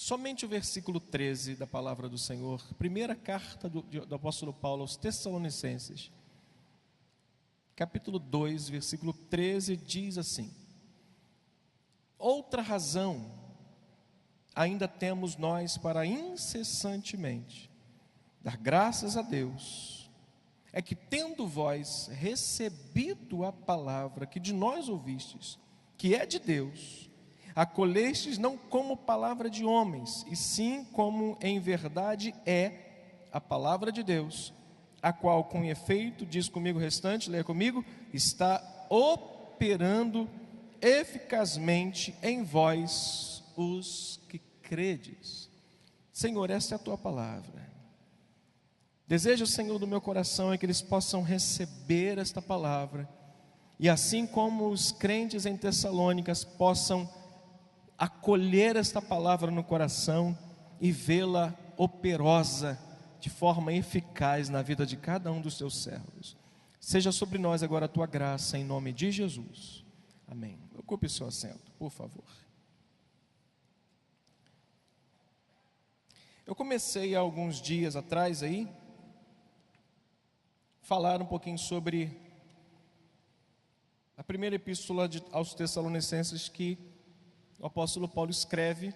somente o versículo 13 da palavra do Senhor, primeira carta do apóstolo Paulo aos Tessalonicenses, capítulo 2, versículo 13, diz assim: outra razão ainda temos nós para incessantemente dar graças a Deus, é que tendo vós recebido a palavra que de nós ouvistes, que é de Deus, acolhestes não como palavra de homens, e sim como em verdade é a palavra de Deus, a qual com efeito, diz comigo o restante, leia comigo, está operando eficazmente em vós os que credes. Senhor, esta é a tua palavra. Desejo, Senhor, do meu coração é que eles possam receber esta palavra, e assim como os crentes em Tessalônicas possam acolher esta palavra no coração e vê-la operosa de forma eficaz na vida de cada um dos teus servos. Seja sobre nós agora a tua graça, em nome de Jesus. Amém. Ocupe o seu assento, por favor. Eu comecei há alguns dias atrás aí falar um pouquinho sobre a primeira epístola aos Tessalonicenses que o apóstolo Paulo escreve,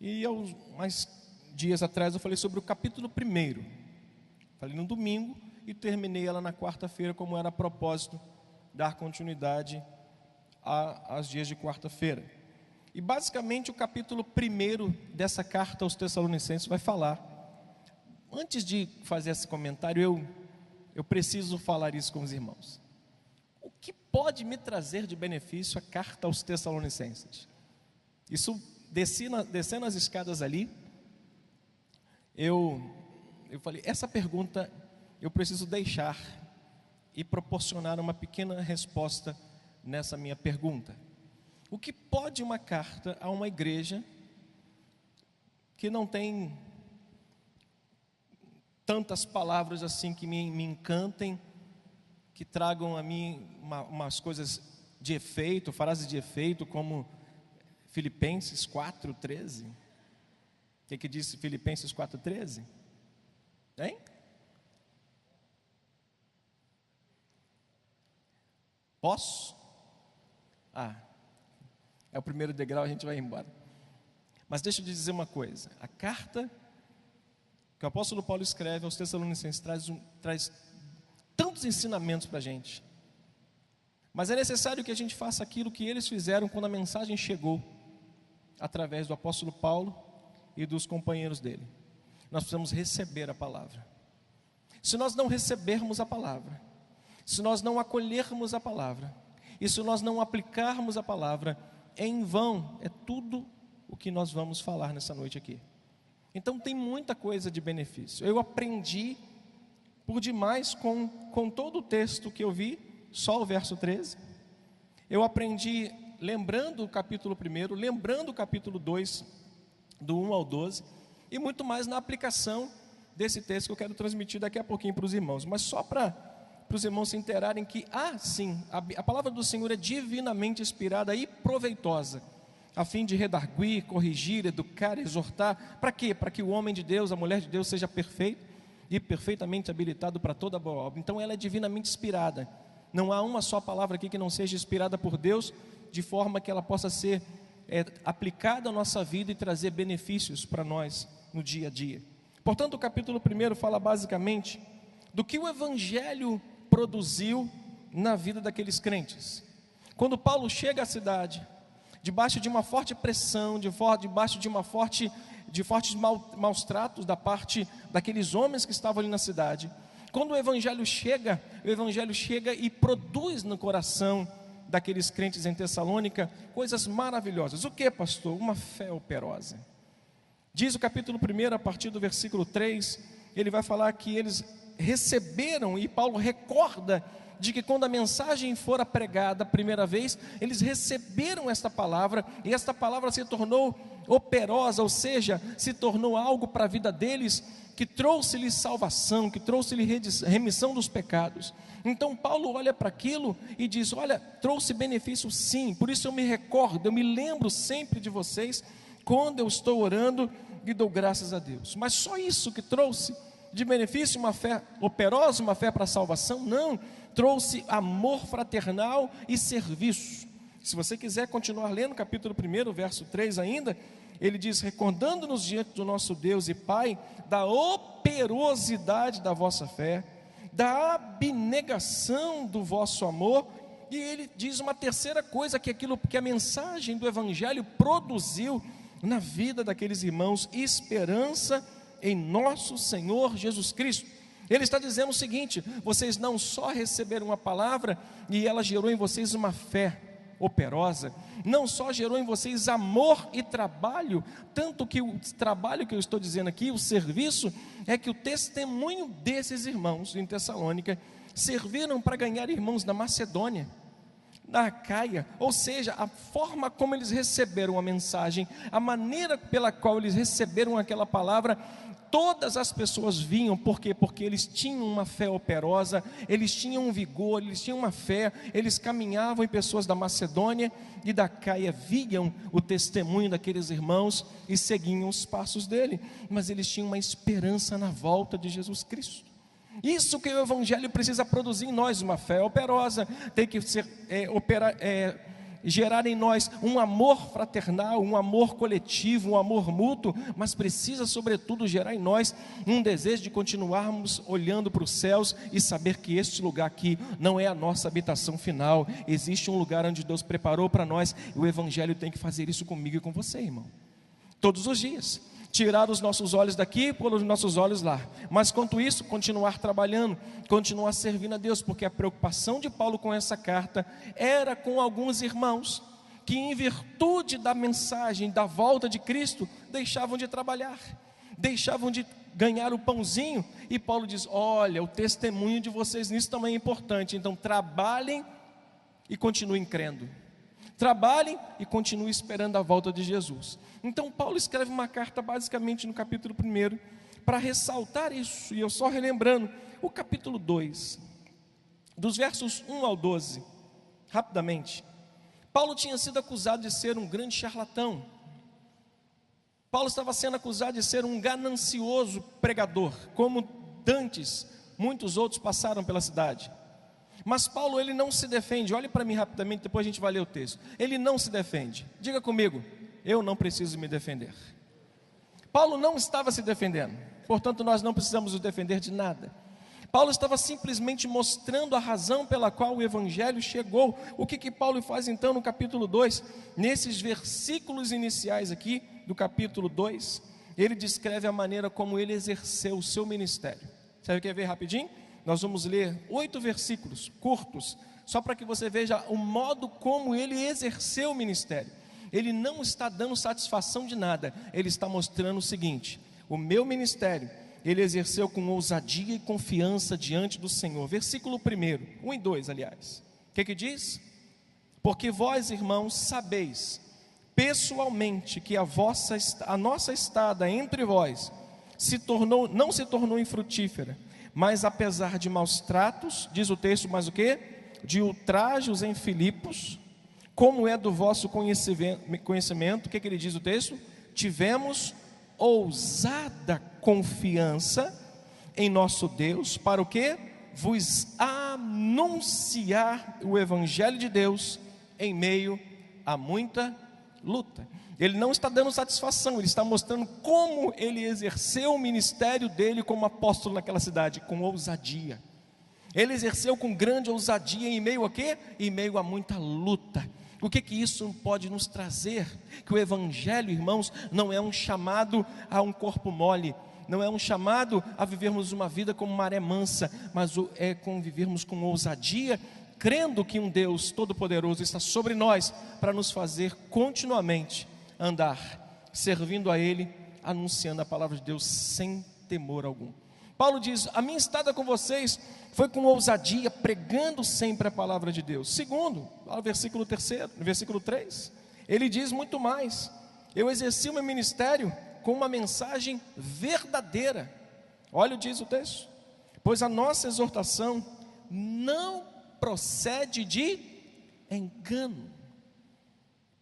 e há mais dias atrás eu falei sobre o capítulo 1, falei no domingo e terminei ela na quarta-feira, como era a propósito, dar continuidade aos dias de quarta-feira. E basicamente o capítulo 1 dessa carta aos Tessalonicenses vai falar. Antes de fazer esse comentário, eu preciso falar isso com os irmãos. O que pode me trazer de benefício a carta aos Tessalonicenses? Isso, descendo as escadas ali, eu falei, essa pergunta eu preciso deixar e proporcionar uma pequena resposta nessa minha pergunta. O que pode uma carta a uma igreja que não tem tantas palavras assim que me encantem, que tragam a mim umas coisas de efeito, frases de efeito, como Filipenses 4:13. O que diz Filipenses 4:13? Hein? Posso? É o primeiro degrau, a gente vai embora. Mas deixa eu te dizer uma coisa. A carta que o apóstolo Paulo escreve aos Tessalonicenses traz tantos ensinamentos para a gente. Mas é necessário que a gente faça aquilo que eles fizeram quando a mensagem chegou, através do apóstolo Paulo e dos companheiros dele. Nós precisamos receber a palavra. Se nós não recebermos a palavra, se nós não acolhermos a palavra, e se nós não aplicarmos a palavra, em vão é tudo o que nós vamos falar nessa noite aqui. Então tem muita coisa de benefício. Eu aprendi por demais com todo o texto que eu vi, só o verso 13. Eu aprendi lembrando o capítulo 1, lembrando o capítulo 2, do 1 ao 12, e muito mais na aplicação desse texto que eu quero transmitir daqui a pouquinho para os irmãos. Mas só para os irmãos se inteirarem que, sim, a palavra do Senhor é divinamente inspirada e proveitosa, a fim de redarguir, corrigir, educar, exortar. Para quê? Para que o homem de Deus, a mulher de Deus seja perfeito e perfeitamente habilitado para toda boa obra. Então ela é divinamente inspirada. Não há uma só palavra aqui que não seja inspirada por Deus, de forma que ela possa ser aplicada à nossa vida e trazer benefícios para nós no dia a dia. Portanto, o capítulo 1 fala basicamente do que o Evangelho produziu na vida daqueles crentes. Quando Paulo chega à cidade, debaixo de uma forte pressão, debaixo de fortes maus tratos da parte daqueles homens que estavam ali na cidade, quando o Evangelho chega e produz no coração daqueles crentes em Tessalônica coisas maravilhosas. O que, pastor? Uma fé operosa. Diz o capítulo 1, a partir do versículo 3, ele vai falar que eles receberam, e Paulo recorda de que quando a mensagem fora pregada a primeira vez, eles receberam esta palavra, e esta palavra se tornou operosa, ou seja, se tornou algo para a vida deles, que trouxe-lhes salvação, que trouxe-lhes remissão dos pecados. Então Paulo olha para aquilo e diz, olha, trouxe benefício sim, por isso eu me recordo, eu me lembro sempre de vocês, quando eu estou orando e dou graças a Deus. Mas só isso que trouxe de benefício uma fé operosa, uma fé para a salvação? Não, trouxe amor fraternal e serviço. Se você quiser continuar lendo capítulo 1, verso 3 ainda, ele diz: recordando-nos diante do nosso Deus e Pai, da operosidade da vossa fé, da abnegação do vosso amor. E ele diz uma terceira coisa, que aquilo que a mensagem do Evangelho produziu na vida daqueles irmãos: esperança em nosso Senhor Jesus Cristo. Ele está dizendo o seguinte: vocês não só receberam a palavra e ela gerou em vocês uma fé operosa, não só gerou em vocês amor e trabalho, tanto que o trabalho que eu estou dizendo aqui, o serviço, é que o testemunho desses irmãos em Tessalônica serviram para ganhar irmãos da Macedônia, da Acaia, ou seja, a forma como eles receberam a mensagem, a maneira pela qual eles receberam aquela palavra, todas as pessoas vinham. Por quê? Porque eles tinham uma fé operosa, eles tinham um vigor, eles tinham uma fé, eles caminhavam, e pessoas da Macedônia e da Acaia viam o testemunho daqueles irmãos e seguiam os passos dele, mas eles tinham uma esperança na volta de Jesus Cristo. Isso que o Evangelho precisa produzir em nós, uma fé operosa, tem que ser, gerar em nós um amor fraternal, um amor coletivo, um amor mútuo, mas precisa sobretudo gerar em nós um desejo de continuarmos olhando para os céus e saber que este lugar aqui não é a nossa habitação final, existe um lugar onde Deus preparou para nós, e o Evangelho tem que fazer isso comigo e com você, irmão, todos os dias. Tirar os nossos olhos daqui e pôr os nossos olhos lá, mas quanto isso, continuar trabalhando, continuar servindo a Deus, porque a preocupação de Paulo com essa carta era com alguns irmãos que, em virtude da mensagem da volta de Cristo, deixavam de trabalhar, deixavam de ganhar o pãozinho, e Paulo diz: olha, o testemunho de vocês nisso também é importante, então trabalhem e continuem crendo, trabalhem e continuem esperando a volta de Jesus. Então Paulo escreve uma carta basicamente no capítulo 1 para ressaltar isso, e eu só relembrando o capítulo 2, dos versos 1 ao 12, rapidamente. Paulo tinha sido acusado de ser um grande charlatão. Paulo estava sendo acusado de ser um ganancioso pregador, como dantes muitos outros passaram pela cidade. Mas Paulo, ele não se defende. Olhe para mim rapidamente, depois a gente vai ler o texto. Ele não se defende. Diga comigo: eu não preciso me defender. Paulo não estava se defendendo, portanto nós não precisamos nos defender de nada. Paulo estava simplesmente mostrando a razão pela qual o Evangelho chegou. O que Paulo faz então no capítulo 2? Nesses versículos iniciais aqui do capítulo 2, ele descreve a maneira como ele exerceu o seu ministério. Você quer ver rapidinho? Nós vamos ler 8 versículos curtos, só para que você veja o modo como ele exerceu o ministério. Ele não está dando satisfação de nada, ele está mostrando o seguinte: o meu ministério, ele exerceu com ousadia e confiança diante do Senhor. Versículo 1, 1 e 2, aliás. O que diz? Porque vós, irmãos, sabeis pessoalmente que a nossa estada entre vós não se tornou infrutífera, mas apesar de maus tratos, diz o texto, mas o quê? De ultrajos em Filipos, como é do vosso conhecimento, o que ele diz o texto? Tivemos ousada confiança em nosso Deus, para o quê? Vos anunciar o Evangelho de Deus em meio a muita luta. Ele não está dando satisfação, ele está mostrando como ele exerceu o ministério dele como apóstolo naquela cidade, com ousadia. Ele exerceu com grande ousadia em meio a quê? Em meio a muita luta. O que isso pode nos trazer? Que o Evangelho, irmãos, não é um chamado a um corpo mole, não é um chamado a vivermos uma vida como maré mansa, mas é vivermos com ousadia, crendo que um Deus todo-poderoso está sobre nós, para nos fazer continuamente andar, servindo a Ele, anunciando a palavra de Deus sem temor algum. Paulo diz: a minha estada com vocês foi com ousadia, pregando sempre a palavra de Deus. Segundo, versículo 3, ele diz muito mais: eu exerci o meu ministério com uma mensagem verdadeira. Olha, diz o texto: pois a nossa exortação não procede de engano.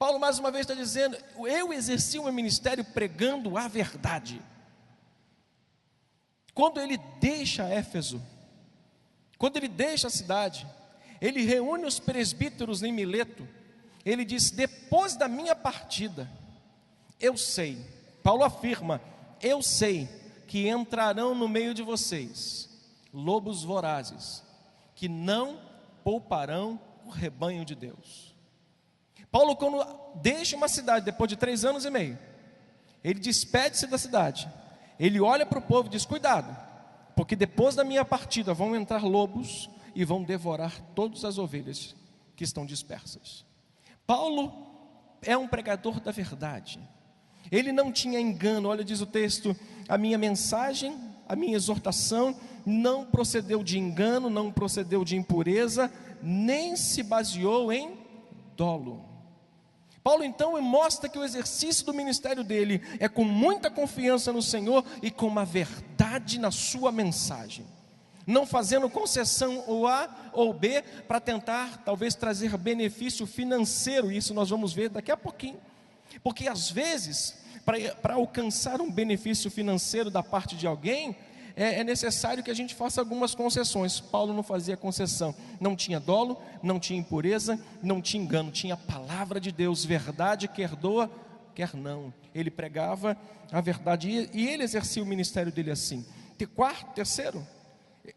Paulo mais uma vez está dizendo: eu exerci o meu ministério pregando a verdade. Quando ele deixa Éfeso, quando ele deixa a cidade, ele reúne os presbíteros em Mileto. Ele diz: depois da minha partida, eu sei, Paulo afirma, eu sei que entrarão no meio de vocês lobos vorazes, que não pouparão o rebanho de Deus. Paulo, quando deixa uma cidade, depois de 3 anos e meio, ele despede-se da cidade, ele olha para o povo e diz: cuidado, porque depois da minha partida vão entrar lobos e vão devorar todas as ovelhas que estão dispersas. Paulo é um pregador da verdade, ele não tinha engano. Olha, diz o texto: a minha mensagem, a minha exortação não procedeu de engano, não procedeu de impureza, nem se baseou em dolo. Paulo então mostra que o exercício do ministério dele é com muita confiança no Senhor e com uma verdade na sua mensagem, não fazendo concessão ou A ou B para tentar talvez trazer benefício financeiro. Isso nós vamos ver daqui a pouquinho, porque às vezes para alcançar um benefício financeiro da parte de alguém, é necessário que a gente faça algumas concessões. Paulo não fazia concessão, não tinha dolo, não tinha impureza, não tinha engano, tinha a palavra de Deus, verdade, quer doa, quer não. Ele pregava a verdade e ele exercia o ministério dele assim. Terceiro,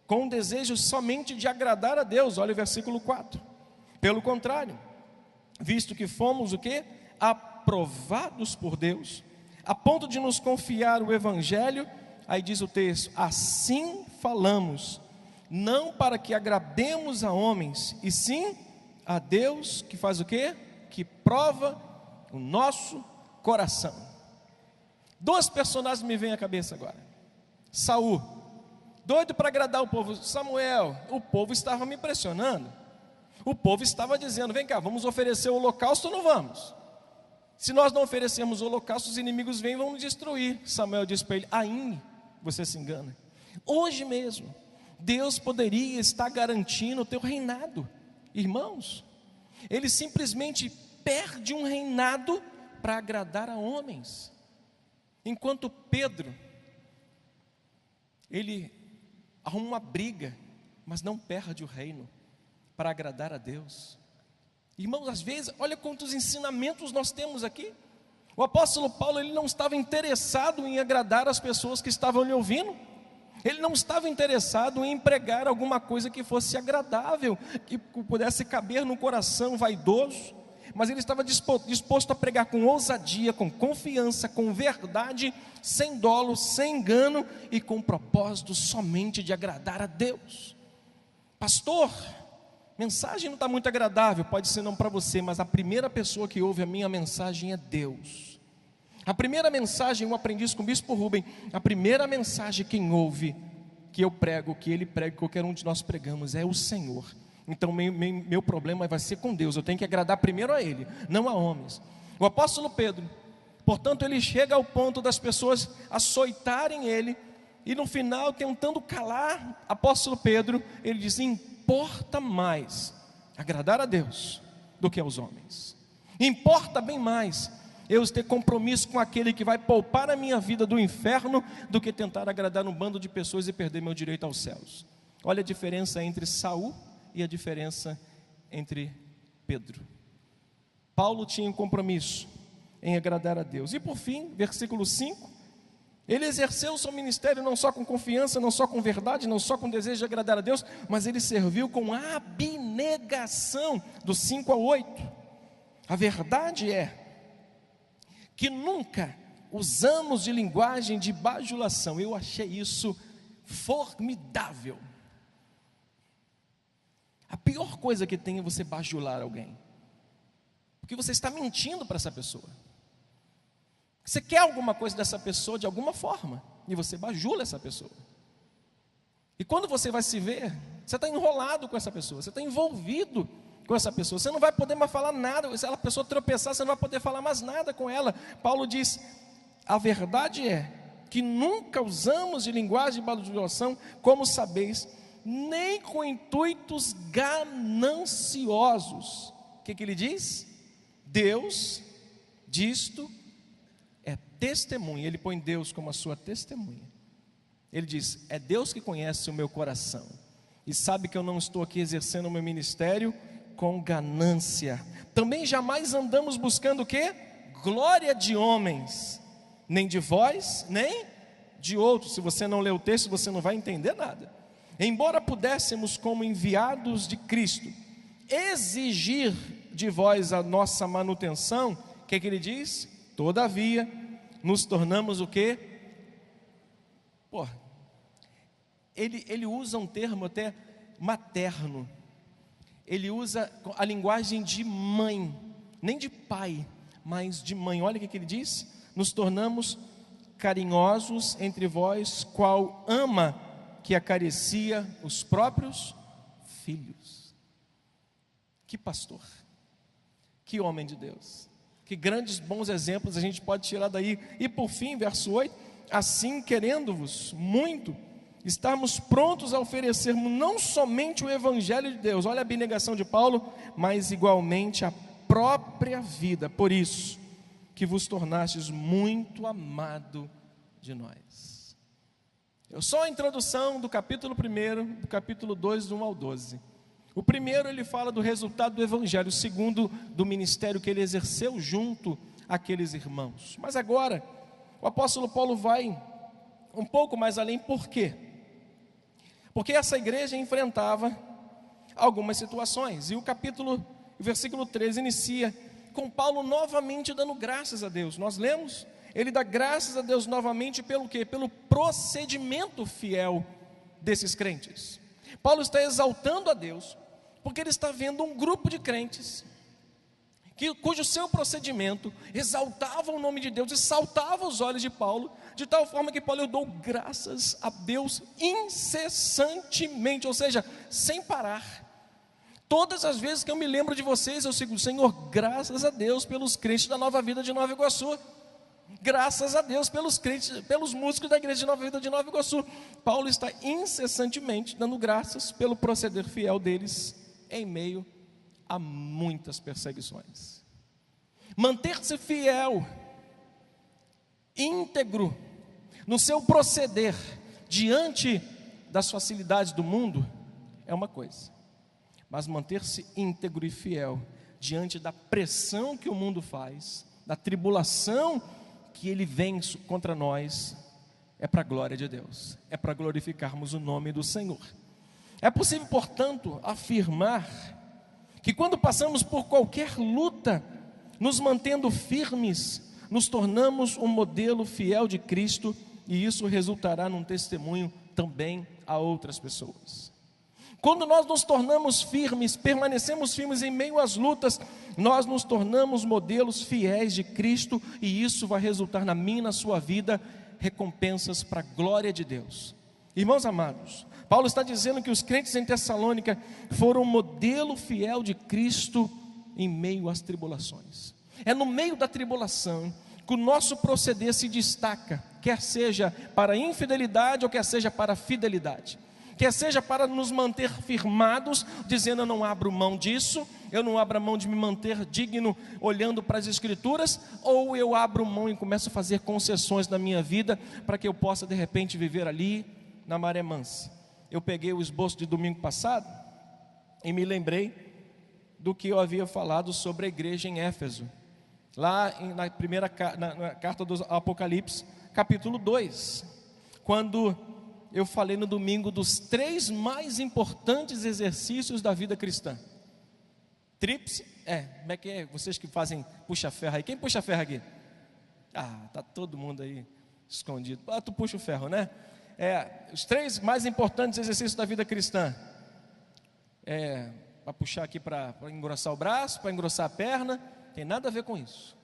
com desejo somente de agradar a Deus. Olha o versículo 4. Pelo contrário, visto que fomos o quê? Aprovados por Deus, a ponto de nos confiar o evangelho. Aí diz o texto: assim falamos, não para que agrademos a homens, e sim a Deus, que faz o quê? Que prova o nosso coração. 2 personagens me vêm à cabeça agora. Saul, doido para agradar o povo. Samuel, o povo estava me impressionando. O povo estava dizendo: vem cá, vamos oferecer o holocausto ou não vamos? Se nós não oferecermos o holocausto, os inimigos vêm e vão nos destruir. Samuel disse para ele: ainda você se engana. Hoje mesmo, Deus poderia estar garantindo o teu reinado. Irmãos, ele simplesmente perde um reinado para agradar a homens. Enquanto Pedro, ele arruma uma briga, mas não perde o reino para agradar a Deus. Irmãos, às vezes, olha quantos ensinamentos nós temos aqui. O apóstolo Paulo, ele não estava interessado em agradar as pessoas que estavam lhe ouvindo. Ele não estava interessado em pregar alguma coisa que fosse agradável, que pudesse caber no coração vaidoso. Mas ele estava disposto a pregar com ousadia, com confiança, com verdade, sem dolo, sem engano e com propósito somente de agradar a Deus. Pastor, mensagem não está muito agradável. Pode ser não para você, mas a primeira pessoa que ouve a minha mensagem é Deus. A primeira mensagem, eu aprendi isso com o bispo Rubem, a primeira mensagem quem ouve, que eu prego, que ele prega, que qualquer um de nós pregamos, é o Senhor. Então meu problema vai ser com Deus, eu tenho que agradar primeiro a Ele, não a homens. O apóstolo Pedro, portanto, ele chega ao ponto das pessoas açoitarem ele, e no final, tentando calar apóstolo Pedro, ele diz: importa mais agradar a Deus do que aos homens. Importa bem mais eu ter compromisso com aquele que vai poupar a minha vida do inferno, do que tentar agradar um bando de pessoas e perder meu direito aos céus. Olha a diferença entre Saul e a diferença entre Pedro. Paulo tinha um compromisso em agradar a Deus. E por fim, versículo 5, ele exerceu o seu ministério não só com confiança, não só com verdade, não só com desejo de agradar a Deus, mas ele serviu com abnegação, do 5 ao 8. A verdade é que nunca usamos de linguagem de bajulação. Eu achei isso formidável. A pior coisa que tem é você bajular alguém, porque você está mentindo para essa pessoa. Você quer alguma coisa dessa pessoa de alguma forma, e você bajula essa pessoa. E quando você vai se ver, você está enrolado com essa pessoa, você está envolvido com essa pessoa, você não vai poder mais falar nada. Se a pessoa tropeçar, você não vai poder falar mais nada com ela. Paulo diz: a verdade é que nunca usamos de linguagem de bajulação, como sabeis, nem com intuitos gananciosos. O que ele diz? Deus disto é testemunha. Ele põe Deus como a sua testemunha. Ele diz: é Deus que conhece o meu coração e sabe que eu não estou aqui exercendo o meu ministério com ganância. Também jamais andamos buscando o quê? Glória de homens, nem de vós, nem de outros. Se você não lê o texto, você não vai entender nada. Embora pudéssemos, como enviados de Cristo, exigir de vós a nossa manutenção, o que ele diz? Todavia, nos tornamos o quê? Ele usa um termo até materno. Ele usa a linguagem de mãe, nem de pai, mas de mãe. Olha o que ele diz: nos tornamos carinhosos entre vós, qual ama que acaricia os próprios filhos. Que pastor, que homem de Deus, que grandes bons exemplos a gente pode tirar daí. E por fim, verso 8: assim, querendo-vos muito, estarmos prontos a oferecermos não somente o Evangelho de Deus, olha a abnegação de Paulo, mas igualmente a própria vida, por isso que vos tornastes muito amado de nós. Só a introdução do capítulo 1, do capítulo 2, do 1 ao 12. O primeiro ele fala do resultado do Evangelho, o segundo do ministério que ele exerceu junto àqueles irmãos. Mas agora, o apóstolo Paulo vai um pouco mais além. Por quê? Porque essa igreja enfrentava algumas situações, e o versículo 13 inicia com Paulo novamente dando graças a Deus. Nós lemos, ele dá graças a Deus novamente pelo quê? Pelo procedimento fiel desses crentes. Paulo está exaltando a Deus, porque ele está vendo um grupo de crentes, cujo seu procedimento exaltava o nome de Deus e saltava os olhos de Paulo, de tal forma que Paulo deu graças a Deus incessantemente, ou seja, sem parar. Todas as vezes que eu me lembro de vocês, eu sigo: Senhor, graças a Deus pelos crentes da Nova Vida de Nova Iguaçu, graças a Deus pelos crentes, pelos músicos da igreja de Nova Vida de Nova Iguaçu. Paulo está incessantemente dando graças pelo proceder fiel deles em meio a muitas perseguições. Manter-se fiel, íntegro no seu proceder diante das facilidades do mundo é uma coisa, mas manter-se íntegro e fiel diante da pressão que o mundo faz, da tribulação que ele vem contra nós, é para a glória de Deus, é para glorificarmos o nome do Senhor. É possível, portanto, afirmar que quando passamos por qualquer luta, nos mantendo firmes, nos tornamos um modelo fiel de Cristo, e isso resultará num testemunho também a outras pessoas. Quando nós nos tornamos firmes, permanecemos firmes em meio às lutas, nós nos tornamos modelos fiéis de Cristo, e isso vai resultar na minha e na sua vida recompensas para a glória de Deus. Irmãos amados, Paulo está dizendo que os crentes em Tessalônica foram um modelo fiel de Cristo em meio às tribulações. É no meio da tribulação que o nosso proceder se destaca, quer seja para infidelidade ou quer seja para fidelidade, quer seja para nos manter firmados, dizendo: eu não abro mão disso, eu não abro mão de me manter digno olhando para as Escrituras, ou eu abro mão e começo a fazer concessões na minha vida para que eu possa de repente viver ali na maré mansa. Eu peguei o esboço de domingo passado e me lembrei do que eu havia falado sobre a igreja em Éfeso, lá na primeira na carta do Apocalipse, capítulo 2, quando eu falei no domingo dos 3 mais importantes exercícios da vida cristã. Tríplice, como é que é? Vocês que fazem puxa-ferro aí, quem puxa ferro aqui? Tá todo mundo aí escondido. Tu puxa o ferro, né? Os 3 mais importantes exercícios da vida cristã. Para puxar aqui para engrossar o braço, para engrossar a perna, tem nada a ver com isso.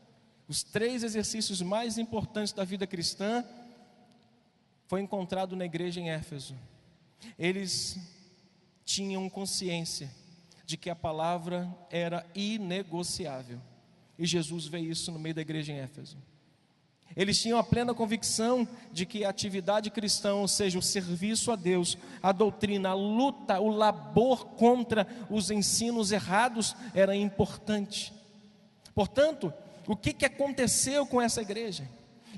Os 3 exercícios mais importantes da vida cristã foi encontrado na igreja em Éfeso. Eles tinham consciência de que a palavra era inegociável, e Jesus veio isso no meio da igreja em Éfeso. Eles tinham a plena convicção de que a atividade cristã, ou seja, o serviço a Deus, a doutrina, a luta, o labor contra os ensinos errados era importante. Portanto, o que aconteceu com essa igreja?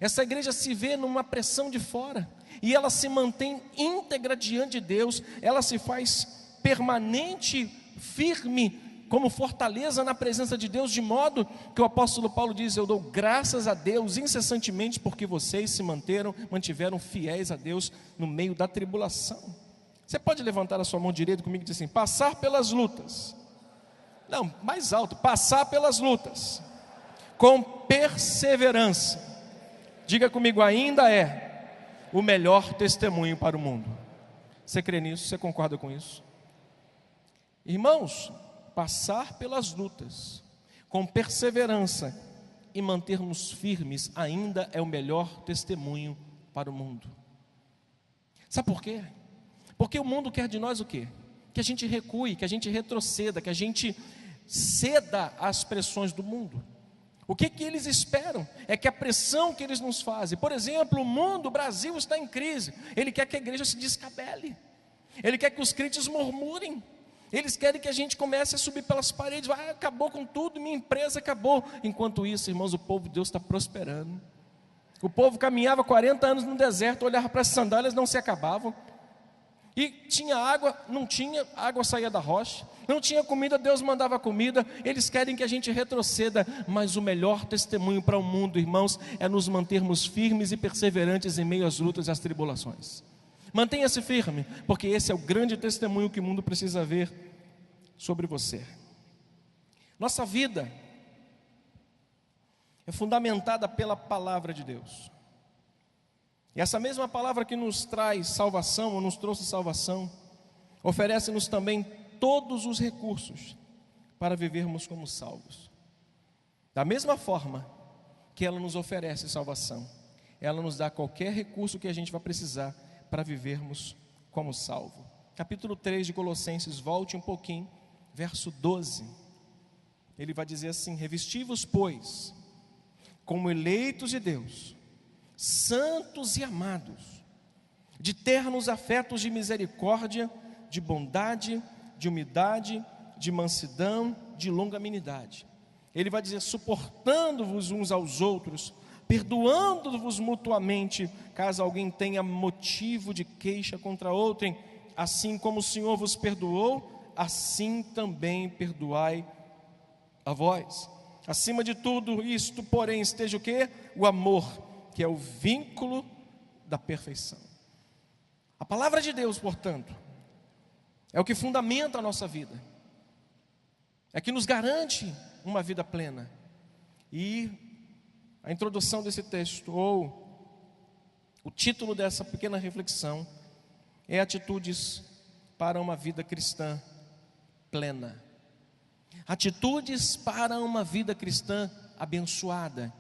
Essa igreja se vê numa pressão de fora, e ela se mantém íntegra diante de Deus, ela se faz permanente, firme, como fortaleza na presença de Deus, de modo que o apóstolo Paulo diz: eu dou graças a Deus incessantemente, porque vocês se mantiveram fiéis a Deus no meio da tribulação. Você pode levantar a sua mão direita comigo e dizer assim: passar pelas lutas. Não, mais alto: passar pelas lutas com perseverança. Diga comigo: ainda é o melhor testemunho para o mundo. Você crê nisso? Você concorda com isso? Irmãos, passar pelas lutas com perseverança e mantermos firmes ainda é o melhor testemunho para o mundo. Sabe por quê? Porque o mundo quer de nós o quê? Que a gente recue, que a gente retroceda, que a gente ceda às pressões do mundo. O que eles esperam? É que a pressão que eles nos fazem, por exemplo, o mundo, o Brasil está em crise, ele quer que a igreja se descabele, ele quer que os crentes murmurem, eles querem que a gente comece a subir pelas paredes: acabou com tudo, minha empresa acabou. Enquanto isso, irmãos, o povo de Deus está prosperando. O povo caminhava 40 anos no deserto, olhava para as sandálias, não se acabavam. E tinha água, não tinha, a água saía da rocha. Não tinha comida, Deus mandava comida. Eles querem que a gente retroceda, mas o melhor testemunho para o mundo, irmãos, é nos mantermos firmes e perseverantes em meio às lutas e às tribulações. Mantenha-se firme, porque esse é o grande testemunho que o mundo precisa ver sobre você. Nossa vida é fundamentada pela palavra de Deus. E essa mesma palavra que nos traz salvação, ou nos trouxe salvação, oferece-nos também todos os recursos para vivermos como salvos. Da mesma forma que ela nos oferece salvação, ela nos dá qualquer recurso que a gente vai precisar para vivermos como salvo. Capítulo 3 de Colossenses, volte um pouquinho, verso 12. Ele vai dizer assim: revesti-vos, pois, como eleitos de Deus, santos e amados, de ternos afetos de misericórdia, de bondade, de humildade, de mansidão, de longanimidade. Ele vai dizer: suportando-vos uns aos outros, perdoando-vos mutuamente, caso alguém tenha motivo de queixa contra outrem, assim como o Senhor vos perdoou, assim também perdoai a vós. Acima de tudo isto, porém, esteja o quê? O amor, que é o vínculo da perfeição. A palavra de Deus, portanto, é o que fundamenta a nossa vida, é que nos garante uma vida plena. E a introdução desse texto, ou o título dessa pequena reflexão, é atitudes para uma vida cristã plena. Atitudes para uma vida cristã abençoada.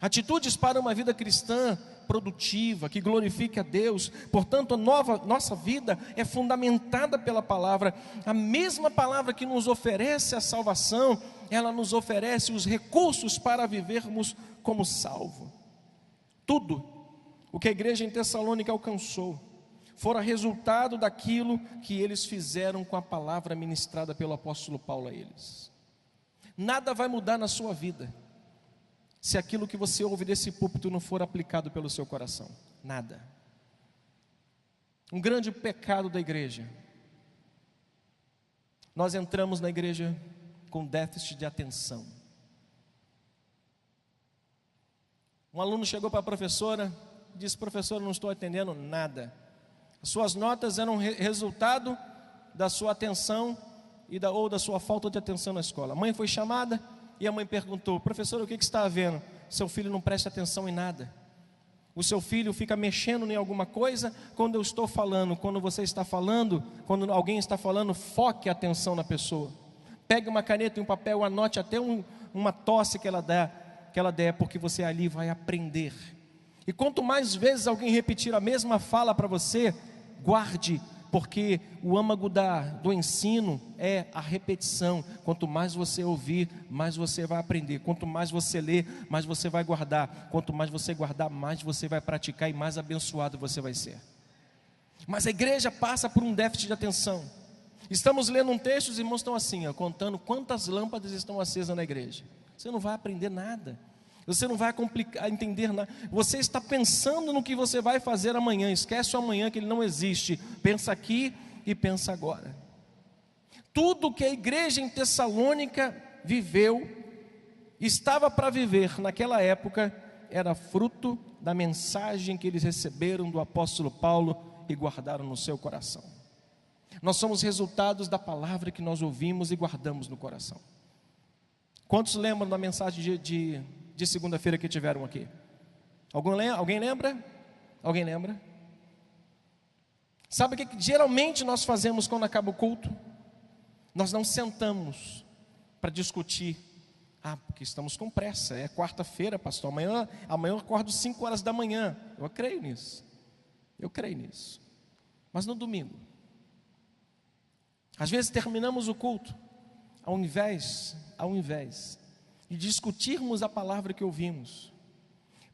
Atitudes para uma vida cristã produtiva, que glorifique a Deus. Portanto, nossa vida é fundamentada pela palavra. A mesma palavra que nos oferece a salvação, ela nos oferece os recursos para vivermos como salvo. Tudo o que a igreja em Tessalônica alcançou fora resultado daquilo que eles fizeram com a palavra ministrada pelo apóstolo Paulo a eles. Nada vai mudar na sua vida se aquilo que você ouve desse púlpito não for aplicado pelo seu coração. Nada. Um grande pecado da igreja: nós entramos na igreja com déficit de atenção. Um aluno chegou para a professora e disse: professora, não estou entendendo nada. As suas notas eram resultado da sua atenção ou da sua falta de atenção na escola. A mãe foi chamada e a mãe perguntou: professora, o que está havendo? Seu filho não presta atenção em nada. O seu filho fica mexendo em alguma coisa quando eu estou falando. Quando você está falando, quando alguém está falando, foque a atenção na pessoa. Pegue uma caneta e um papel, anote até uma tosse que ela der, porque você ali vai aprender. E quanto mais vezes alguém repetir a mesma fala para você, guarde, porque o âmago do ensino é a repetição. Quanto mais você ouvir, mais você vai aprender. Quanto mais você ler, mais você vai guardar. Quanto mais você guardar, mais você vai praticar e mais abençoado você vai ser. Mas a igreja passa por um déficit de atenção. Estamos lendo um texto, os irmãos estão assim, contando quantas lâmpadas estão acesas na igreja. Você não vai aprender nada. Você não vai entender nada. Você está pensando no que você vai fazer amanhã. Esquece o amanhã, que ele não existe. Pensa aqui e pensa agora. Tudo que a igreja em Tessalônica viveu, estava para viver naquela época, era fruto da mensagem que eles receberam do apóstolo Paulo e guardaram no seu coração. Nós somos resultados da palavra que nós ouvimos e guardamos no coração. Quantos lembram da mensagem de segunda-feira que tiveram aqui? Alguém lembra? Alguém lembra? Sabe o que geralmente nós fazemos quando acaba o culto? Nós não sentamos para discutir. Porque estamos com pressa, é quarta-feira, pastor, amanhã eu acordo 5 horas da manhã. Eu creio nisso. Mas no domingo, às vezes terminamos o culto, ao invés de discutirmos a palavra que ouvimos,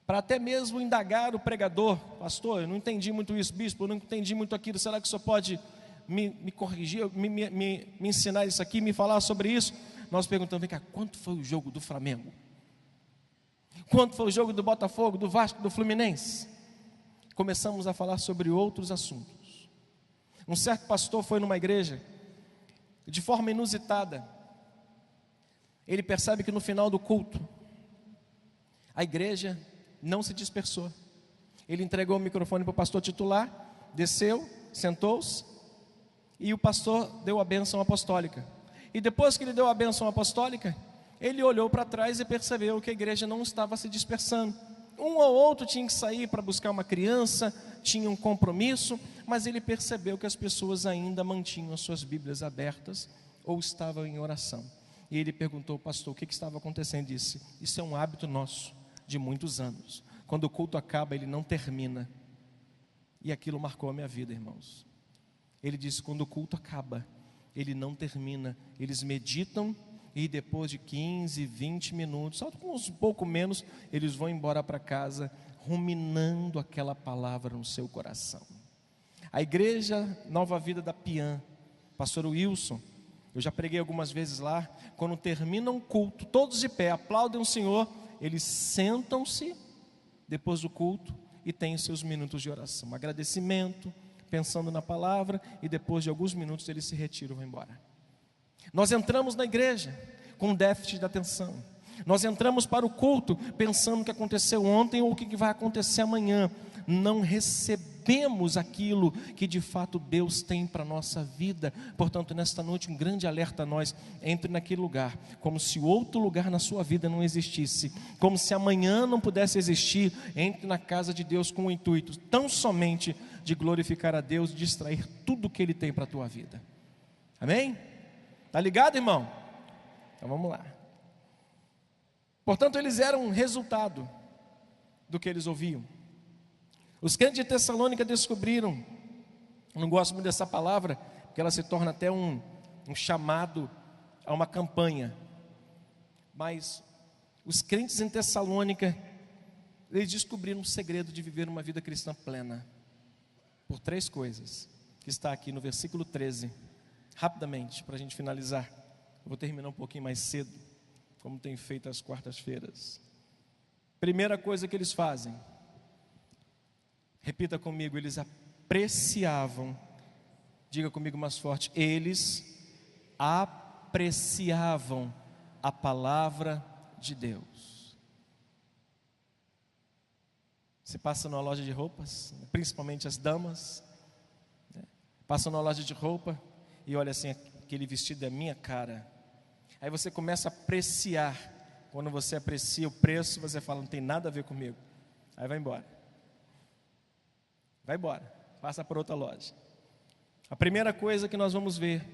para até mesmo indagar o pregador: pastor, eu não entendi muito isso, bispo, eu não entendi muito aquilo, será que o senhor pode me corrigir, me ensinar isso aqui, me falar sobre isso? Nós perguntamos: vem cá, quanto foi o jogo do Flamengo? Quanto foi o jogo do Botafogo, do Vasco, do Fluminense? Começamos a falar sobre outros assuntos. Um certo pastor foi numa igreja, de forma inusitada, ele percebe que no final do culto, a igreja não se dispersou. Ele entregou o microfone para o pastor titular, desceu, sentou-se, e o pastor deu a bênção apostólica. E depois que ele deu a bênção apostólica, ele olhou para trás e percebeu que a igreja não estava se dispersando. Um ou outro tinha que sair para buscar uma criança, tinha um compromisso, mas ele percebeu que as pessoas ainda mantinham as suas Bíblias abertas ou estavam em oração. E ele perguntou ao pastor o que estava acontecendo. Disse: isso é um hábito nosso de muitos anos. Quando o culto acaba, ele não termina. E aquilo marcou a minha vida, irmãos. Ele disse: quando o culto acaba, ele não termina. Eles meditam e depois de 15, 20 minutos, só com um pouco menos, eles vão embora para casa, ruminando aquela palavra no seu coração. A igreja Nova Vida da Pian, pastor Wilson, eu já preguei algumas vezes lá. Quando termina um culto, todos de pé, aplaudem o Senhor, eles sentam-se depois do culto e têm seus minutos de oração, agradecimento, pensando na palavra, e depois de alguns minutos eles se retiram e vão embora. Nós entramos na igreja com déficit de atenção. Nós entramos para o culto pensando o que aconteceu ontem ou o que vai acontecer amanhã. Não recebemos aquilo que de fato Deus tem para a nossa vida. Portanto, nesta noite, um grande alerta a nós: entre naquele lugar, como se outro lugar na sua vida não existisse, como se amanhã não pudesse existir. Entre na casa de Deus com o intuito tão somente de glorificar a Deus, de extrair tudo o que Ele tem para a tua vida. Amém? Está ligado, irmão? Então vamos lá. Portanto, eles eram um resultado do que eles ouviam. Os crentes de Tessalônica descobriram, eu não gosto muito dessa palavra, porque ela se torna até um chamado a uma campanha, mas os crentes em Tessalônica, eles descobriram um segredo de viver uma vida cristã plena, por 3 coisas, que está aqui no versículo 13, rapidamente, para a gente finalizar. Eu vou terminar um pouquinho mais cedo, como tenho feito às quartas-feiras. Primeira coisa que eles fazem, repita comigo: eles apreciavam, diga comigo mais forte, eles apreciavam a palavra de Deus. Você passa numa loja de roupas, principalmente as damas, né? Passa numa loja de roupa e olha assim: aquele vestido é minha cara. Aí você começa a apreciar. Quando você aprecia o preço, você fala: não tem nada a ver comigo. Aí vai embora. Vai embora, passa para outra loja. A primeira coisa que nós vamos ver,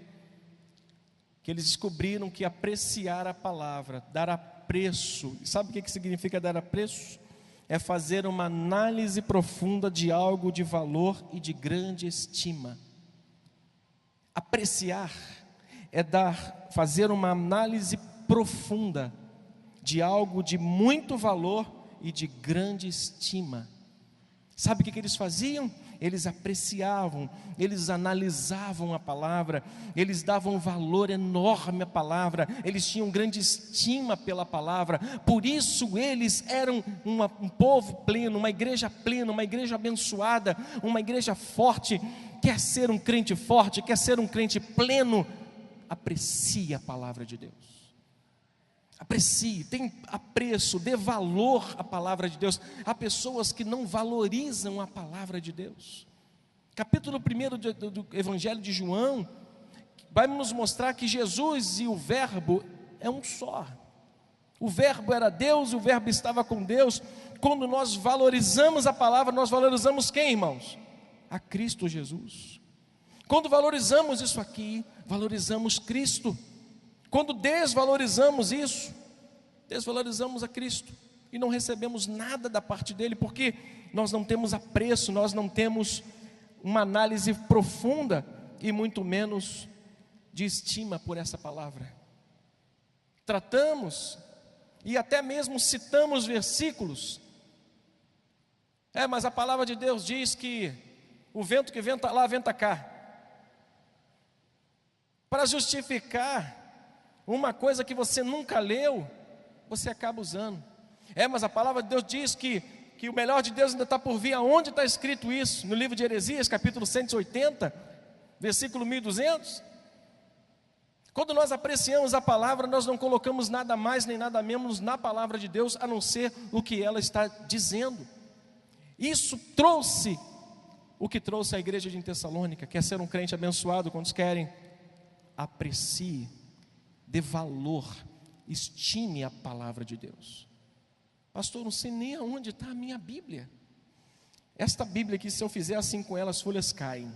que eles descobriram que apreciar a palavra, dar apreço. Sabe o que significa dar apreço? É fazer uma análise profunda de algo de valor e de grande estima. Apreciar é fazer uma análise profunda de algo de muito valor e de grande estima. Sabe o que eles faziam? Eles apreciavam, eles analisavam a palavra, eles davam valor enorme à palavra, eles tinham grande estima pela palavra. Por isso eles eram um povo pleno, uma igreja plena, uma igreja abençoada, uma igreja forte. Quer ser um crente forte, quer ser um crente pleno, aprecie a palavra de Deus. Aprecie, tenha apreço, dê valor à palavra de Deus. Há pessoas que não valorizam a palavra de Deus. Capítulo 1 do Evangelho de João vai nos mostrar que Jesus e o Verbo é um só. O Verbo era Deus e o Verbo estava com Deus. Quando nós valorizamos a palavra, nós valorizamos quem, irmãos? A Cristo Jesus. Quando valorizamos isso aqui, valorizamos Cristo. Quando desvalorizamos isso, desvalorizamos a Cristo e não recebemos nada da parte dele, porque nós não temos apreço, nós não temos uma análise profunda e muito menos de estima por essa palavra. Tratamos e até mesmo citamos versículos. Mas a palavra de Deus diz que o vento que venta lá, venta cá. Para justificar uma coisa que você nunca leu, você acaba usando. Mas a palavra de Deus diz que o melhor de Deus ainda está por vir. Aonde está escrito isso? No livro de Heresias, capítulo 180, versículo 1200. Quando nós apreciamos a palavra, nós não colocamos nada mais nem nada menos na palavra de Deus, a não ser o que ela está dizendo. Isso trouxe o que trouxe a igreja de Tessalônica. Quer ser um crente abençoado? Quantos querem? Aprecie, dê valor, estime a palavra de Deus. Pastor, não sei nem aonde está a minha Bíblia. Esta Bíblia aqui, se eu fizer assim com ela, as folhas caem.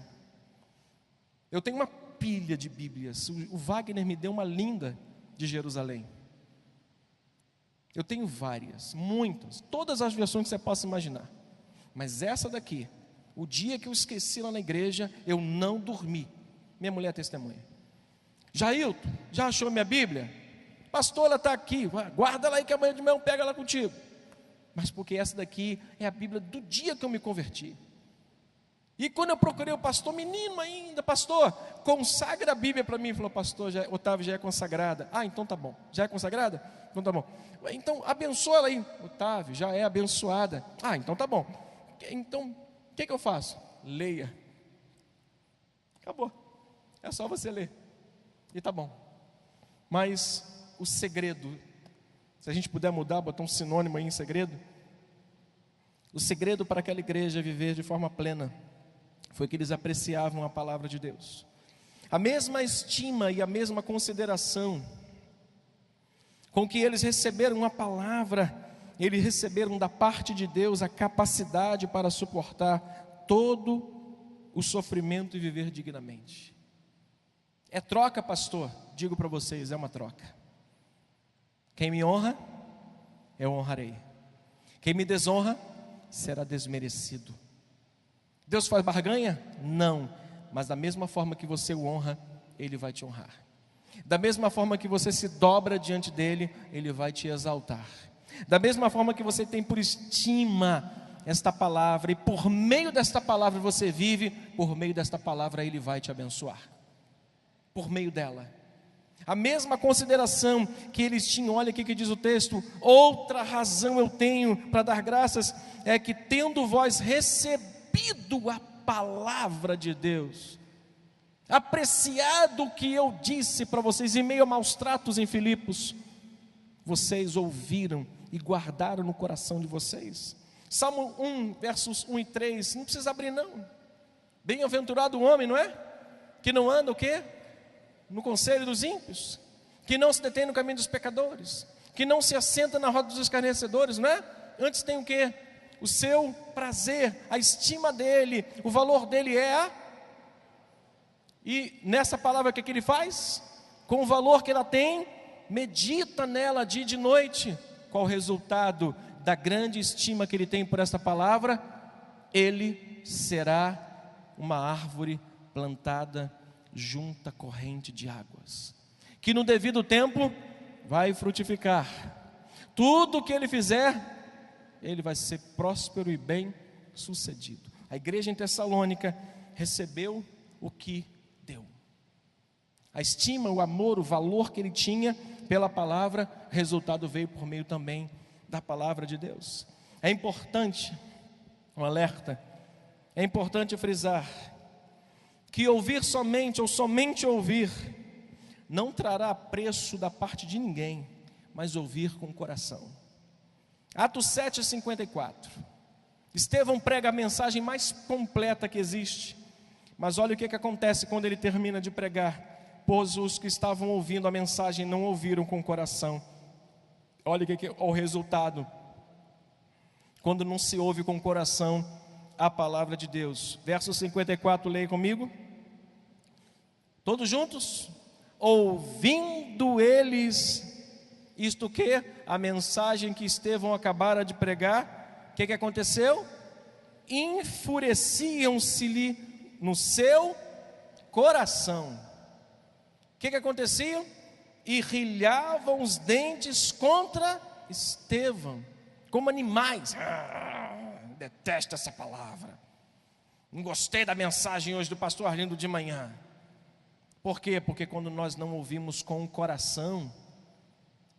Eu tenho uma pilha de Bíblias. O Wagner me deu uma linda de Jerusalém. Eu tenho várias, muitas, todas as versões que você possa imaginar. Mas essa daqui, o dia que eu esqueci lá na igreja, eu não dormi. Minha mulher é testemunha. Jailton, já achou minha Bíblia? Pastor, ela está aqui, guarda lá aí que amanhã de manhã pega ela contigo. Mas porque essa daqui é a Bíblia do dia que eu me converti. E quando eu procurei o pastor, menino ainda, pastor, consagra a Bíblia para mim. Ele falou, pastor, Otávio já é consagrada. Então tá bom, já é consagrada? Então tá bom. Então abençoa ela aí. Otávio, já é abençoada. Então tá bom. Então, o que eu faço? Leia. Acabou, é só você ler. E tá bom. Mas o segredo, se a gente puder mudar, botar um sinônimo aí em segredo, o segredo para aquela igreja viver de forma plena foi que eles apreciavam a palavra de Deus. A mesma estima e a mesma consideração com que eles receberam a palavra, eles receberam da parte de Deus a capacidade para suportar todo o sofrimento e viver dignamente. É troca, pastor? Digo para vocês, é uma troca. Quem me honra, eu honrarei. Quem me desonra, será desmerecido. Deus faz barganha? Não. Mas da mesma forma que você o honra, Ele vai te honrar. Da mesma forma que você se dobra diante dEle, Ele vai te exaltar. Da mesma forma que você tem por estima esta palavra, e por meio desta palavra você vive, por meio desta palavra Ele vai te abençoar. Por meio dela. A mesma consideração que eles tinham, olha aqui que diz o texto, outra razão eu tenho para dar graças, é que tendo vós recebido a palavra de Deus, apreciado o que eu disse para vocês, em meio a maus tratos em Filipos, vocês ouviram e guardaram no coração de vocês. Salmo 1, versos 1 e 3, não precisa abrir não. Bem-aventurado o homem, não é? Que não anda o quê? No conselho dos ímpios, que não se detém no caminho dos pecadores, que não se assenta na roda dos escarnecedores, não é? Antes tem o quê? O seu prazer, a estima dele, o valor dele é e nessa palavra que ele faz, com o valor que ela tem, medita nela dia e de noite. Qual o resultado da grande estima que ele tem por essa palavra? Ele será uma árvore plantada junto à corrente de águas, que no devido tempo vai frutificar. Tudo que ele fizer, ele vai ser próspero e bem sucedido. A igreja em Tessalônica recebeu o que deu. A estima, o amor, o valor que ele tinha pela palavra, resultado veio por meio também da palavra de Deus. É importante, um alerta, é importante frisar que ouvir somente ou somente ouvir não trará preço da parte de ninguém, mas ouvir com o coração. Atos 7:54. Estevão prega a mensagem mais completa que existe, mas olha o que acontece quando ele termina de pregar. Pois os que estavam ouvindo a mensagem não ouviram com o coração. Olha o que é o resultado quando não se ouve com o coração a palavra de Deus. Verso 54, leia comigo. Todos juntos? Ouvindo eles, isto que? A mensagem que Estevão acabara de pregar, o que aconteceu? Enfureciam-se-lhe no seu coração. O que acontecia? E rilhavam os dentes contra Estevão, como animais. Detesto essa palavra. Não gostei da mensagem hoje do pastor Arlindo de manhã. Por quê? Porque quando nós não ouvimos com o coração,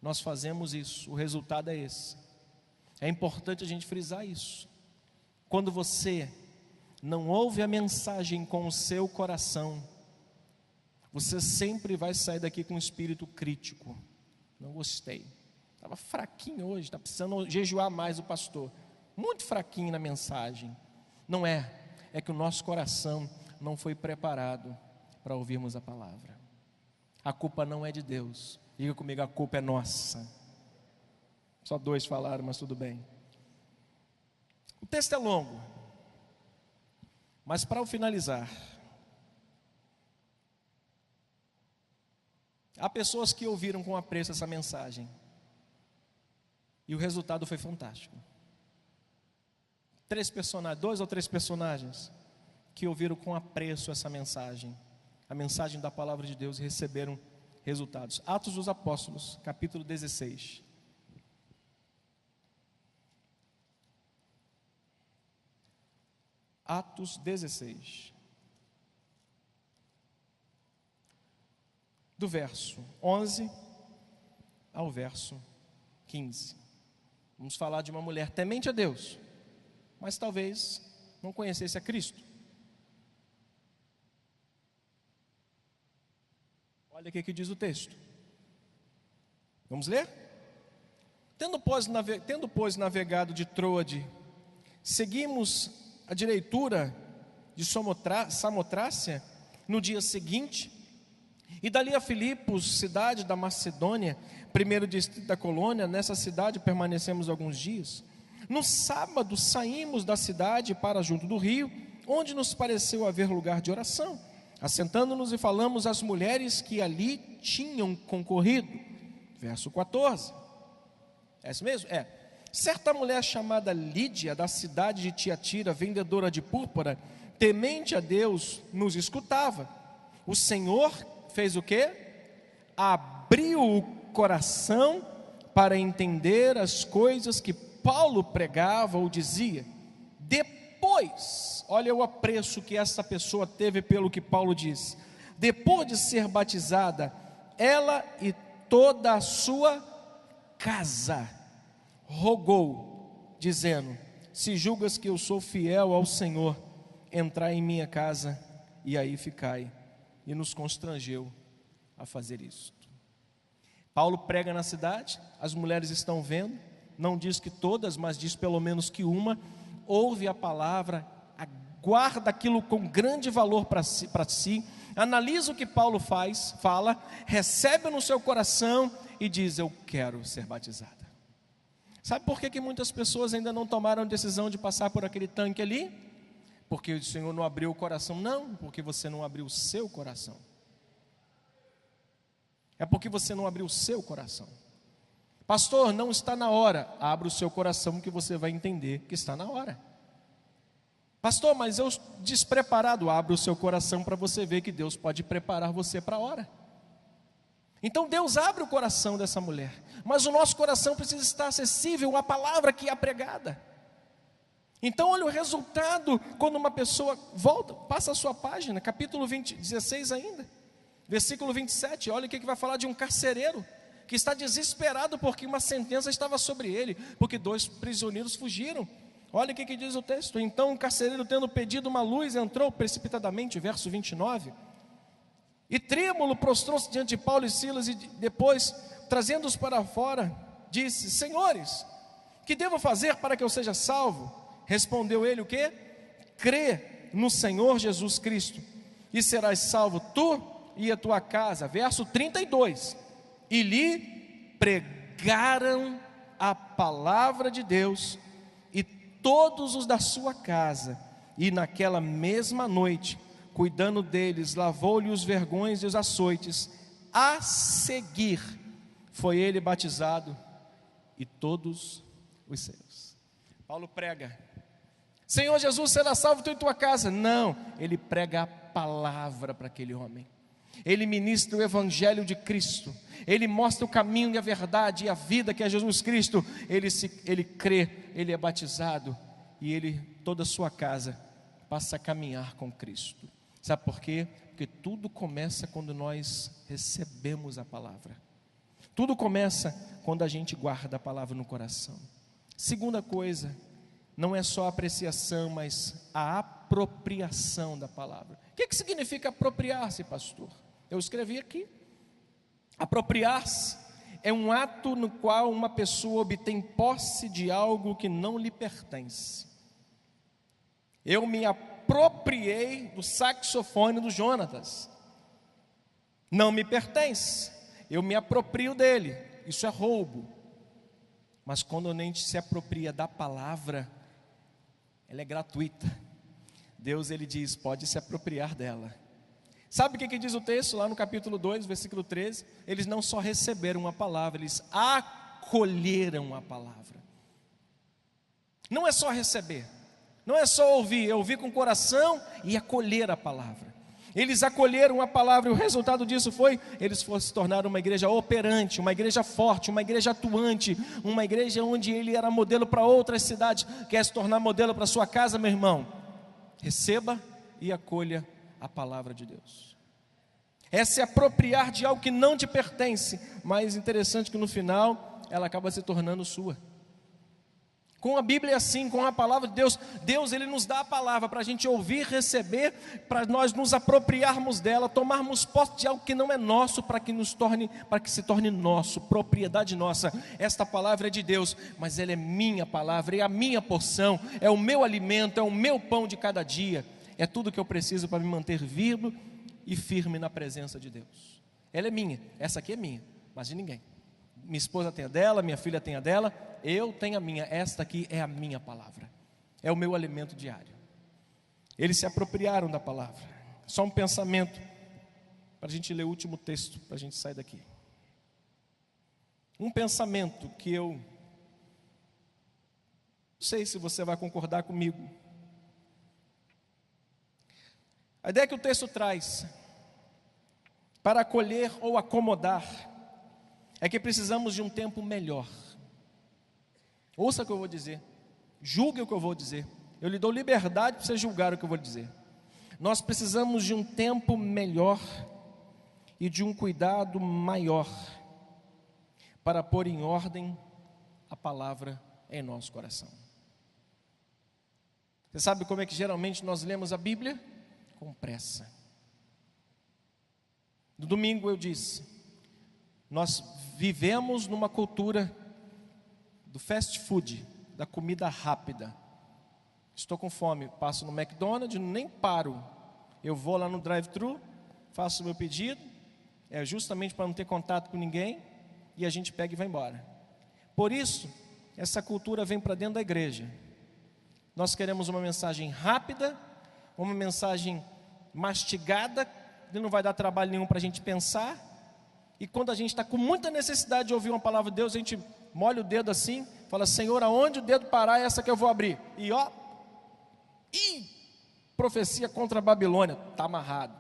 nós fazemos isso. O resultado é esse. É importante a gente frisar isso. Quando você não ouve a mensagem com o seu coração, você sempre vai sair daqui com um espírito crítico. Não gostei. Estava fraquinho hoje, está precisando jejuar mais o pastor. Muito fraquinho na mensagem. Não é. É que o nosso coração não foi preparado para ouvirmos a palavra. A culpa não é de Deus. Diga comigo, a culpa é nossa. Só 2 falaram, mas tudo bem. O texto é longo. Mas para finalizar, há pessoas que ouviram com apreço essa mensagem, e o resultado foi fantástico. 2 ou 3 personagens que ouviram com apreço essa mensagem, a mensagem da palavra de Deus, e receberam resultados. Atos dos Apóstolos, capítulo 16. Atos 16. Do verso 11 ao verso 15. Vamos falar de uma mulher temente a Deus, mas talvez não conhecesse a Cristo. Olha o que diz o texto. Vamos ler? Tendo, pois, navegado de Troade, seguimos a direitura de Samotrácia no dia seguinte, e dali a Filipos, cidade da Macedônia, primeiro distrito da colônia. Nessa cidade permanecemos alguns dias. No sábado saímos da cidade para junto do rio, onde nos pareceu haver lugar de oração. Assentando-nos e falamos às mulheres que ali tinham concorrido. Verso 14. É isso mesmo? É. Certa mulher chamada Lídia, da cidade de Tiatira, vendedora de púrpura, temente a Deus, nos escutava. O Senhor fez o quê? Abriu o coração para entender as coisas que Paulo pregava ou dizia. Depois, olha o apreço que essa pessoa teve pelo que Paulo diz. Depois de ser batizada, ela e toda a sua casa rogou, dizendo: se julgas que eu sou fiel ao Senhor, entrai em minha casa e aí ficai. E nos constrangeu a fazer isso. Paulo prega na cidade, as mulheres estão vendo, não diz que todas, mas diz pelo menos que uma, ouve a palavra, guarda aquilo com grande valor para si, analisa o que Paulo fala, recebe no seu coração e diz: eu quero ser batizada. Sabe por que muitas pessoas ainda não tomaram a decisão de passar por aquele tanque ali? Porque o Senhor não abriu o coração? Não, porque você não abriu o seu coração. É porque você não abriu o seu coração. Pastor, não está na hora. Abra o seu coração que você vai entender que está na hora. Pastor, mas eu despreparado. Abra o seu coração para você ver que Deus pode preparar você para a hora. Então Deus abre o coração dessa mulher, mas o nosso coração precisa estar acessível à palavra que é pregada. Então olha o resultado quando uma pessoa volta, passa a sua página, capítulo 16 ainda, versículo 27, olha o que vai falar de um carcereiro, que está desesperado porque uma sentença estava sobre ele, porque 2 prisioneiros fugiram. Olha o que diz o texto: então o carcereiro, tendo pedido uma luz, entrou precipitadamente, verso 29, e trêmulo prostrou-se diante de Paulo e Silas, e depois, trazendo-os para fora, disse: senhores, que devo fazer para que eu seja salvo? Respondeu ele o quê? Crê no Senhor Jesus Cristo, e serás salvo tu e a tua casa. Verso 32, e lhe pregaram a palavra de Deus, e todos os da sua casa, e naquela mesma noite, cuidando deles, lavou-lhe os vergões e os açoites. A seguir, foi ele batizado, e todos os seus. Paulo prega: Senhor Jesus, será salvo tu e tua casa. Não, ele prega a palavra para aquele homem. Ele ministra o evangelho de Cristo. Ele mostra o caminho e a verdade e a vida que é Jesus Cristo. Ele crê, ele é batizado, e toda a sua casa passa a caminhar com Cristo. Sabe por quê? Porque tudo começa quando nós recebemos a palavra. Tudo começa quando a gente guarda a palavra no coração. Segunda coisa, não é só a apreciação, mas a apropriação da palavra. O que significa apropriar-se, pastor? Eu escrevi aqui. Apropriar-se é um ato no qual uma pessoa obtém posse de algo que não lhe pertence. Eu me apropriei do saxofone do Jonatas. Não me pertence. Eu me aproprio dele. Isso é roubo. Mas quando a gente se apropria da palavra, ela é gratuita. Deus, ele diz, pode se apropriar dela. Sabe o que diz o texto lá no capítulo 2, versículo 13? Eles não só receberam a palavra, eles acolheram a palavra. Não é só receber, não é só ouvir, é ouvir com o coração e acolher a palavra. Eles acolheram a palavra, e o resultado disso foi, eles se tornaram uma igreja operante, uma igreja forte, uma igreja atuante, uma igreja onde ele era modelo para outras cidades. Quer se tornar modelo para a sua casa, meu irmão? Receba e acolha a palavra de Deus. É se apropriar de algo que não te pertence, mas interessante que no final, ela acaba se tornando sua. Com a Bíblia é assim, com a palavra de Deus. Deus, ele nos dá a palavra para a gente ouvir, receber, para nós nos apropriarmos dela, tomarmos posse de algo que não é nosso, para que se torne nosso, propriedade nossa. Esta palavra é de Deus, mas ela é minha palavra, é a minha porção, é o meu alimento, é o meu pão de cada dia, é tudo que eu preciso para me manter vivo e firme na presença de Deus. Ela é minha, essa aqui é minha, mas de ninguém. Minha esposa tem a dela, minha filha tem a dela, eu tenho a minha. Esta aqui é a minha palavra, é o meu alimento diário. Eles se apropriaram da palavra. Só um pensamento para a gente ler o último texto, para a gente sair daqui. Um pensamento que eu não sei se você vai concordar comigo. A ideia que o texto traz para acolher ou acomodar é que precisamos de um tempo melhor. Ouça o que eu vou dizer, julgue o que eu vou dizer. Eu lhe dou liberdade para você julgar o que eu vou dizer. Nós precisamos de um tempo melhor e de um cuidado maior para pôr em ordem a palavra em nosso coração. Você sabe como é que geralmente nós lemos a Bíblia? Com pressa. No domingo eu disse, nós vivemos numa cultura do fast food, da comida rápida. Estou com fome, passo no McDonald's, nem paro. Eu vou lá no drive-thru, faço o meu pedido, é justamente para não ter contato com ninguém, e a gente pega e vai embora. Por isso, essa cultura vem para dentro da igreja. Nós queremos uma mensagem rápida, uma mensagem mastigada, que não vai dar trabalho nenhum para a gente pensar. E quando a gente está com muita necessidade de ouvir uma palavra de Deus, a gente molha o dedo assim, fala, Senhor, aonde o dedo parar é essa que eu vou abrir. E ó, profecia contra a Babilônia, está amarrado.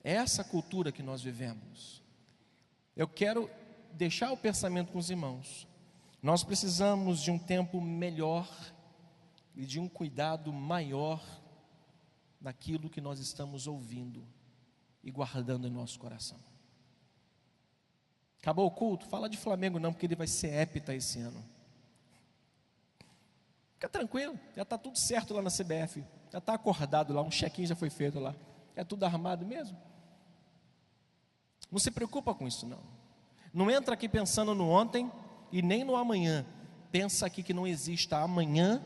É essa cultura que nós vivemos. Eu quero deixar o pensamento com os irmãos. Nós precisamos de um tempo melhor e de um cuidado maior naquilo que nós estamos ouvindo e guardando em nosso coração. Acabou o culto? Fala de Flamengo não, porque ele vai ser hepta esse ano. Fica tranquilo, já está tudo certo lá na CBF, já está acordado lá, um check-in já foi feito lá, é tudo armado mesmo. Não se preocupa com isso não. Não entra aqui pensando no ontem e nem no amanhã. Pensa aqui que não existe amanhã.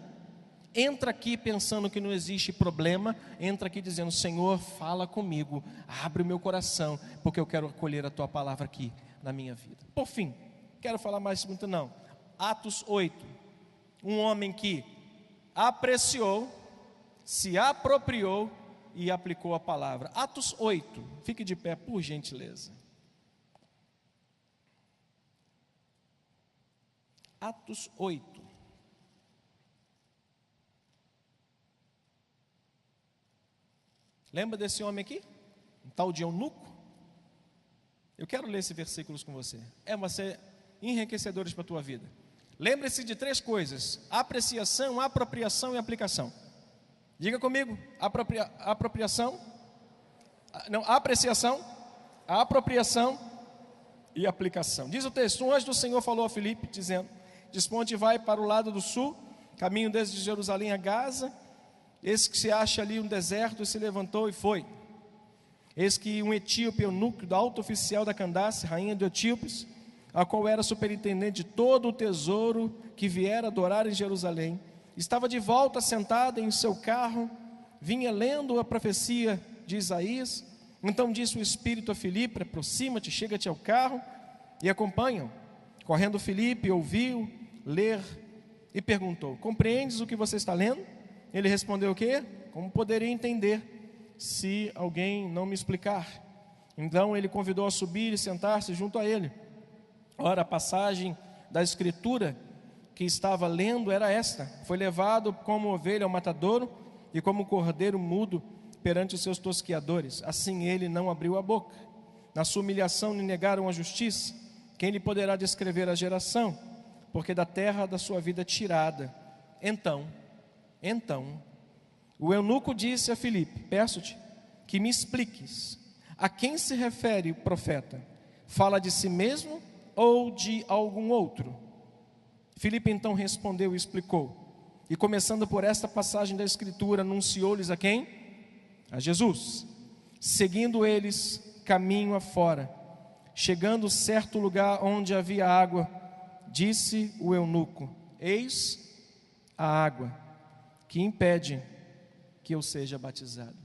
Entra aqui pensando que não existe problema. Entra aqui dizendo: Senhor, fala comigo, abre o meu coração, porque eu quero acolher a tua palavra aqui na minha vida. Por fim, quero falar mais muito não. Atos 8. Um homem que apreciou, se apropriou e aplicou a palavra. Atos 8. Fique de pé, por gentileza. Atos 8. Lembra desse homem aqui? Um tal de eunuco? Eu quero ler esses versículos com você. Vão ser enriquecedores para a tua vida. Lembre-se de 3 coisas: apreciação, apropriação e aplicação. Diga comigo: apropriação, não, apreciação, apropriação e aplicação. Diz o texto: um anjo do Senhor falou a Filipe, dizendo: desponte e vai para o lado do sul, caminho desde Jerusalém a Gaza. Eis que se acha ali um deserto, e se levantou e foi. Eis que um etíope, eunuco da alto oficial da Candace, rainha de Etíopes, a qual era superintendente de todo o tesouro que viera adorar em Jerusalém, estava de volta sentada em seu carro, vinha lendo a profecia de Isaías. Então disse o Espírito a Filipe: aproxima-te, chega-te ao carro e acompanha-o. Correndo Filipe, ouviu ler e perguntou: compreendes o que você está lendo? Ele respondeu: o quê? Como poderia entender se alguém não me explicar? Então ele convidou a subir e sentar-se junto a ele. Ora, a passagem da escritura que estava lendo era esta: foi levado como ovelha ao matadouro, e como cordeiro mudo perante os seus tosqueadores. Assim ele não abriu a boca. Na sua humilhação lhe negaram a justiça. Quem lhe poderá descrever a geração? Porque da terra da sua vida tirada. Então, o eunuco disse a Filipe: peço-te que me expliques, a quem se refere o profeta? Fala de si mesmo ou de algum outro? Filipe então respondeu e explicou. E começando por esta passagem da escritura, anunciou-lhes a quem? A Jesus. Seguindo eles caminho afora, chegando certo lugar onde havia água, disse o eunuco: eis a água que impede que eu seja batizado.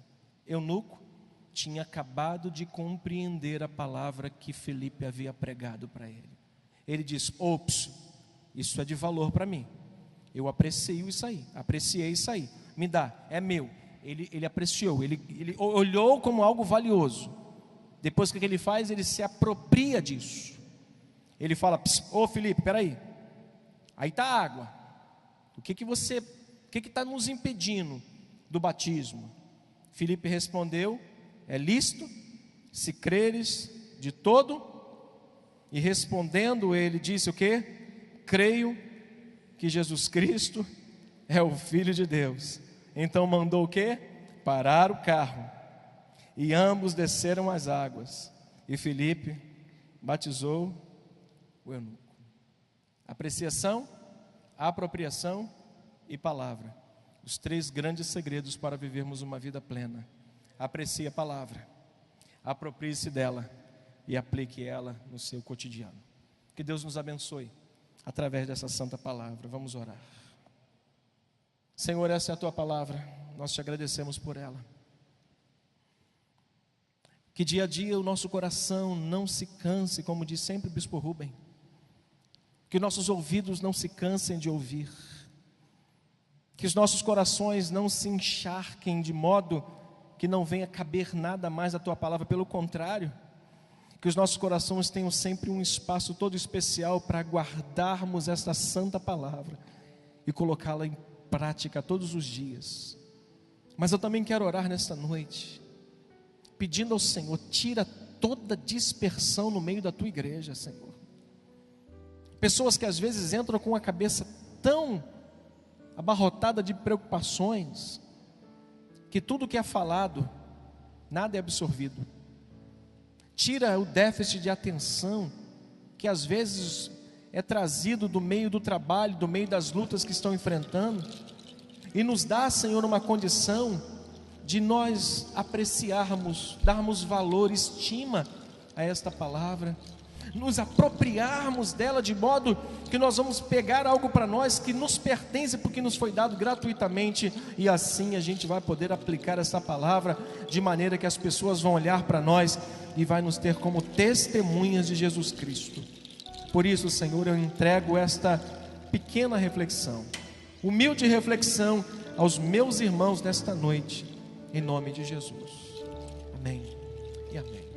Eunuco tinha acabado de compreender a palavra que Filipe havia pregado para ele. Ele disse: ops, isso é de valor para mim. Eu apreciei isso aí. Me dá, é meu. Ele apreciou, ele olhou como algo valioso. Depois que ele faz, ele se apropria disso. Ele fala: ô Filipe, peraí, aí está a água. O que está nos impedindo do batismo? Filipe respondeu: é lícito, se creres de todo. E respondendo ele disse o quê? Creio que Jesus Cristo é o Filho de Deus. Então mandou o quê? Parar o carro. E ambos desceram as águas. E Filipe batizou o eunuco. Apreciação, apropriação e palavra. Os 3 grandes segredos para vivermos uma vida plena. Aprecie a palavra, aproprie-se dela e aplique ela no seu cotidiano. Que Deus nos abençoe através dessa santa palavra. Vamos orar. Senhor, essa é a tua palavra, nós te agradecemos por ela. Que dia a dia o nosso coração não se canse, como diz sempre o bispo Rubem. Que nossos ouvidos não se cansem de ouvir. Que os nossos corações não se encharquem de modo que não venha caber nada mais à tua palavra. Pelo contrário, que os nossos corações tenham sempre um espaço todo especial para guardarmos esta santa palavra e colocá-la em prática todos os dias. Mas eu também quero orar nesta noite, pedindo ao Senhor: tira toda dispersão no meio da tua igreja, Senhor. Pessoas que às vezes entram com a cabeça tão abarrotada de preocupações, que tudo que é falado, nada é absorvido. Tira o déficit de atenção, que às vezes é trazido do meio do trabalho, do meio das lutas que estão enfrentando, e nos dá, Senhor, uma condição de nós apreciarmos, darmos valor, estima a esta palavra, nos apropriarmos dela de modo que nós vamos pegar algo para nós que nos pertence porque nos foi dado gratuitamente, e assim a gente vai poder aplicar essa palavra de maneira que as pessoas vão olhar para nós e vai nos ter como testemunhas de Jesus Cristo. Por isso, Senhor, eu entrego esta pequena reflexão, humilde reflexão aos meus irmãos nesta noite, em nome de Jesus. Amém e amém.